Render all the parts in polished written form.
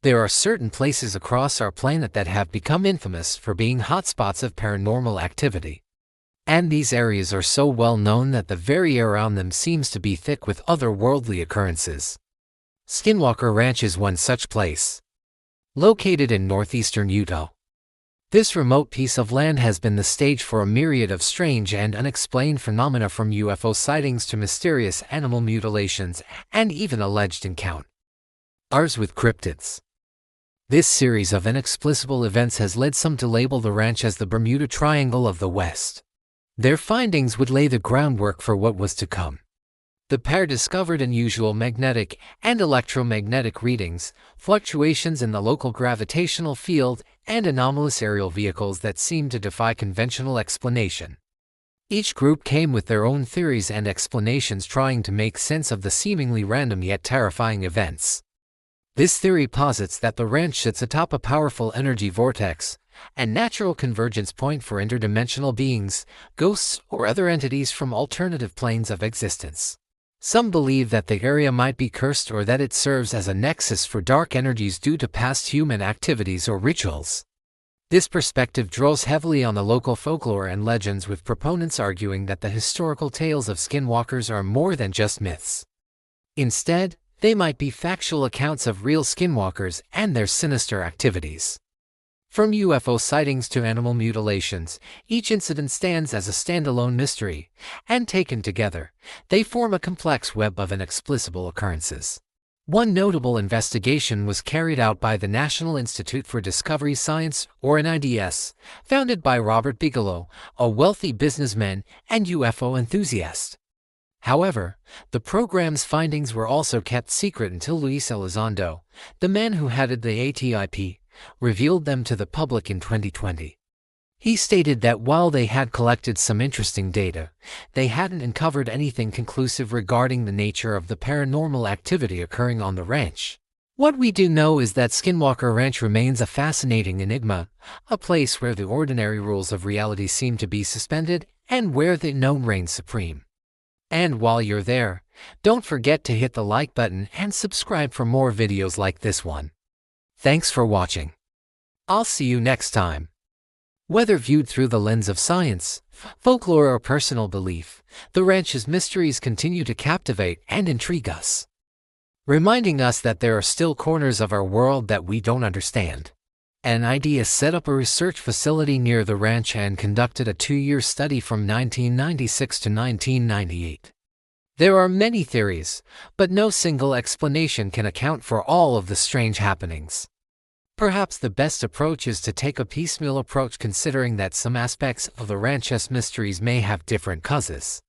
There are certain places across our planet that have become infamous for being hotspots of paranormal activity. And these areas are so well known that the very air around them seems to be thick with otherworldly occurrences. Skinwalker Ranch is one such place. Located in northeastern Utah, this remote piece of land has been the stage for a myriad of strange and unexplained phenomena, from UFO sightings to mysterious animal mutilations and even alleged encounters with cryptids. This series of inexplicable events has led some to label the ranch as the Bermuda Triangle of the West. Their findings would lay the groundwork for what was to come. The pair discovered unusual magnetic and electromagnetic readings, fluctuations in the local gravitational field, and anomalous aerial vehicles that seemed to defy conventional explanation. Each group came with their own theories and explanations, trying to make sense of the seemingly random yet terrifying events. This theory posits that the ranch sits atop a powerful energy vortex, a natural convergence point for interdimensional beings, ghosts, or other entities from alternative planes of existence. Some believe that the area might be cursed, or that it serves as a nexus for dark energies due to past human activities or rituals. This perspective draws heavily on the local folklore and legends, with proponents arguing that the historical tales of skinwalkers are more than just myths. Instead, they might be factual accounts of real skinwalkers and their sinister activities. From UFO sightings to animal mutilations, each incident stands as a standalone mystery, and taken together, they form a complex web of inexplicable occurrences. One notable investigation was carried out by the National Institute for Discovery Science, or NIDS, founded by Robert Bigelow, a wealthy businessman and UFO enthusiast. However, the program's findings were also kept secret until Luis Elizondo, the man who headed the ATIP, revealed them to the public in 2020. He stated that while they had collected some interesting data, they hadn't uncovered anything conclusive regarding the nature of the paranormal activity occurring on the ranch. What we do know is that Skinwalker Ranch remains a fascinating enigma, a place where the ordinary rules of reality seem to be suspended and where the unknown reigns supreme. And while you're there, don't forget to hit the like button and subscribe for more videos like this one. Thanks for watching. I'll see you next time. Whether viewed through the lens of science, folklore, or personal belief, the ranch's mysteries continue to captivate and intrigue us, reminding us that there are still corners of our world that we don't understand. NIDS set up a research facility near the ranch and conducted a 2-year study from 1996 to 1998. There are many theories, but no single explanation can account for all of the strange happenings. Perhaps the best approach is to take a piecemeal approach, considering that some aspects of the ranch's mysteries may have different causes.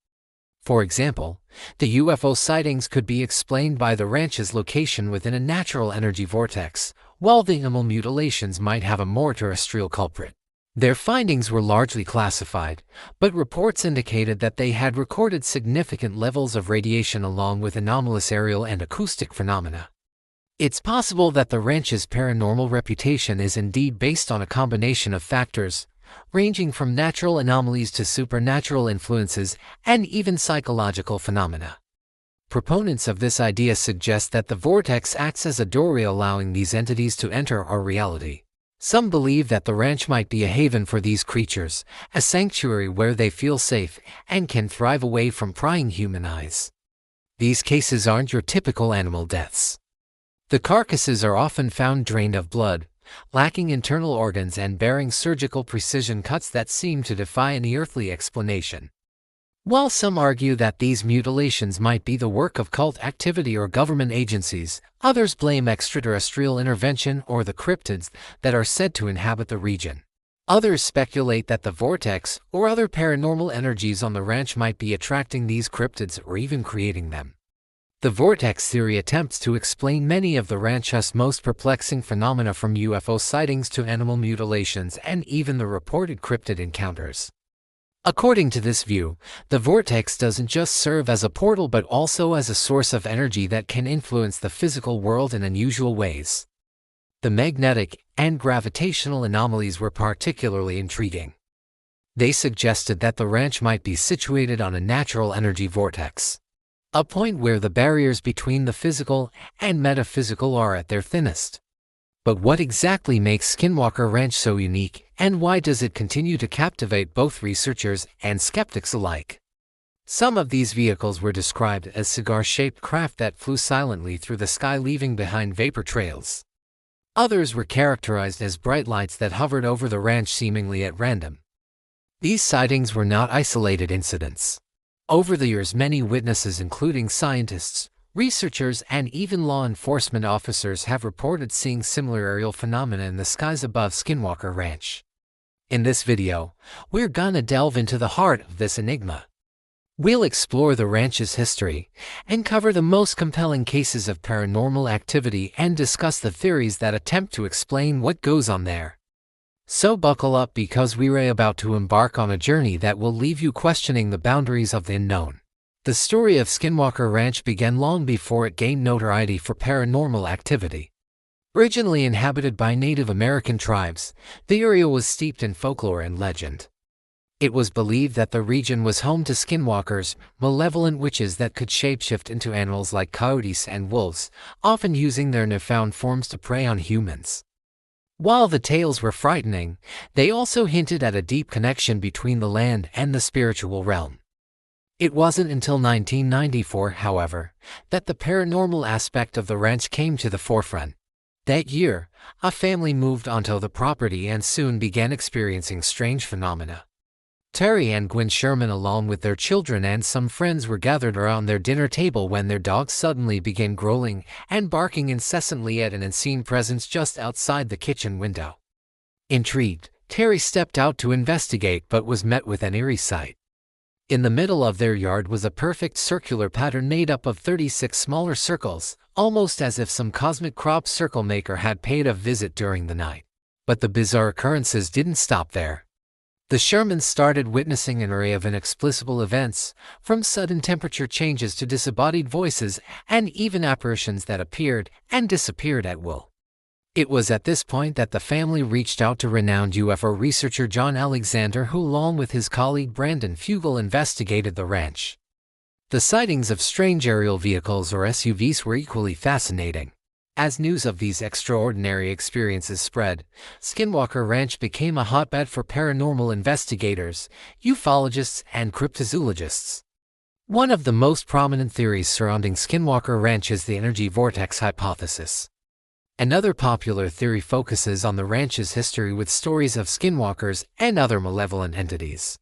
For example, the UFO sightings could be explained by the ranch's location within a natural energy vortex, while the animal mutilations might have a more terrestrial culprit. Their findings were largely classified, but reports indicated that they had recorded significant levels of radiation along with anomalous aerial and acoustic phenomena. It's possible that the ranch's paranormal reputation is indeed based on a combination of factors, ranging from natural anomalies to supernatural influences and even psychological phenomena. Proponents of this idea suggest that the vortex acts as a doorway, allowing these entities to enter our reality. Some believe that the ranch might be a haven for these creatures, a sanctuary where they feel safe and can thrive away from prying human eyes. These cases aren't your typical animal deaths. The carcasses are often found drained of blood, lacking internal organs, and bearing surgical precision cuts that seem to defy any earthly explanation. While some argue that these mutilations might be the work of cult activity or government agencies, others blame extraterrestrial intervention or the cryptids that are said to inhabit the region. Others speculate that the vortex or other paranormal energies on the ranch might be attracting these cryptids or even creating them. The vortex theory attempts to explain many of the ranch's most perplexing phenomena, from UFO sightings to animal mutilations and even the reported cryptid encounters. According to this view, the vortex doesn't just serve as a portal but also as a source of energy that can influence the physical world in unusual ways. The magnetic and gravitational anomalies were particularly intriguing. They suggested that the ranch might be situated on a natural energy vortex, a point where the barriers between the physical and metaphysical are at their thinnest. But what exactly makes Skinwalker Ranch so unique, and why does it continue to captivate both researchers and skeptics alike? Some of these vehicles were described as cigar-shaped craft that flew silently through the sky, leaving behind vapor trails. Others were characterized as bright lights that hovered over the ranch seemingly at random. These sightings were not isolated incidents. Over the years, many witnesses, including scientists, researchers, and even law enforcement officers, have reported seeing similar aerial phenomena in the skies above Skinwalker Ranch. In this video, we're gonna delve into the heart of this enigma. We'll explore the ranch's history and cover the most compelling cases of paranormal activity and discuss the theories that attempt to explain what goes on there. So buckle up, because we're about to embark on a journey that will leave you questioning the boundaries of the unknown. The story of Skinwalker Ranch began long before it gained notoriety for paranormal activity. Originally inhabited by Native American tribes, the area was steeped in folklore and legend. It was believed that the region was home to skinwalkers, malevolent witches that could shapeshift into animals like coyotes and wolves, often using their newfound forms to prey on humans. While the tales were frightening, they also hinted at a deep connection between the land and the spiritual realm. It wasn't until 1994, however, that the paranormal aspect of the ranch came to the forefront. That year, a family moved onto the property and soon began experiencing strange phenomena. Terry and Gwen Sherman, along with their children and some friends, were gathered around their dinner table when their dog suddenly began growling and barking incessantly at an unseen presence just outside the kitchen window. Intrigued, Terry stepped out to investigate, but was met with an eerie sight. In the middle of their yard was a perfect circular pattern made up of 36 smaller circles, almost as if some cosmic crop circle maker had paid a visit during the night. But the bizarre occurrences didn't stop there. The Shermans started witnessing an array of inexplicable events, from sudden temperature changes to disembodied voices, and even apparitions that appeared and disappeared at will. It was at this point that the family reached out to renowned UFO researcher John Alexander, who, along with his colleague Brandon Fugel, investigated the ranch. The sightings of strange aerial vehicles, or SUVs, were equally fascinating. As news of these extraordinary experiences spread, Skinwalker Ranch became a hotbed for paranormal investigators, ufologists, and cryptozoologists. One of the most prominent theories surrounding Skinwalker Ranch is the energy vortex hypothesis. Another popular theory focuses on the ranch's history, with stories of skinwalkers and other malevolent entities.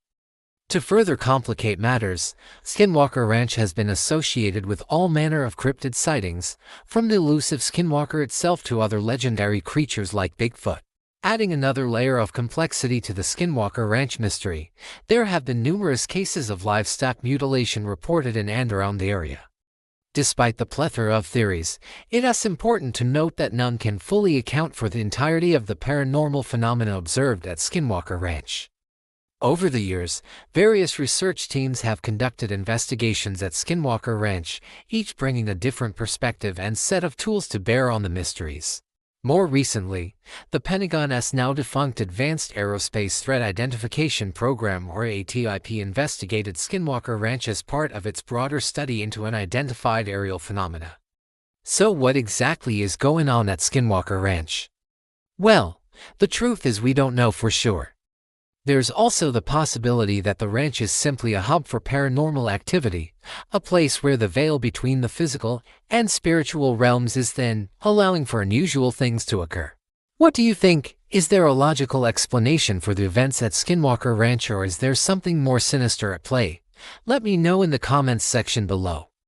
To further complicate matters, Skinwalker Ranch has been associated with all manner of cryptid sightings, from the elusive Skinwalker itself to other legendary creatures like Bigfoot. Adding another layer of complexity to the Skinwalker Ranch mystery, there have been numerous cases of livestock mutilation reported in and around the area. Despite the plethora of theories, it is important to note that none can fully account for the entirety of the paranormal phenomena observed at Skinwalker Ranch. Over the years, various research teams have conducted investigations at Skinwalker Ranch, each bringing a different perspective and set of tools to bear on the mysteries. More recently, the Pentagon's now-defunct Advanced Aerospace Threat Identification Program, or ATIP, investigated Skinwalker Ranch as part of its broader study into unidentified aerial phenomena. So what exactly is going on at Skinwalker Ranch? Well, the truth is we don't know for sure. There's also the possibility that the ranch is simply a hub for paranormal activity, a place where the veil between the physical and spiritual realms is thin, allowing for unusual things to occur. What do you think? Is there a logical explanation for the events at Skinwalker Ranch, or is there something more sinister at play? Let me know in the comments section below.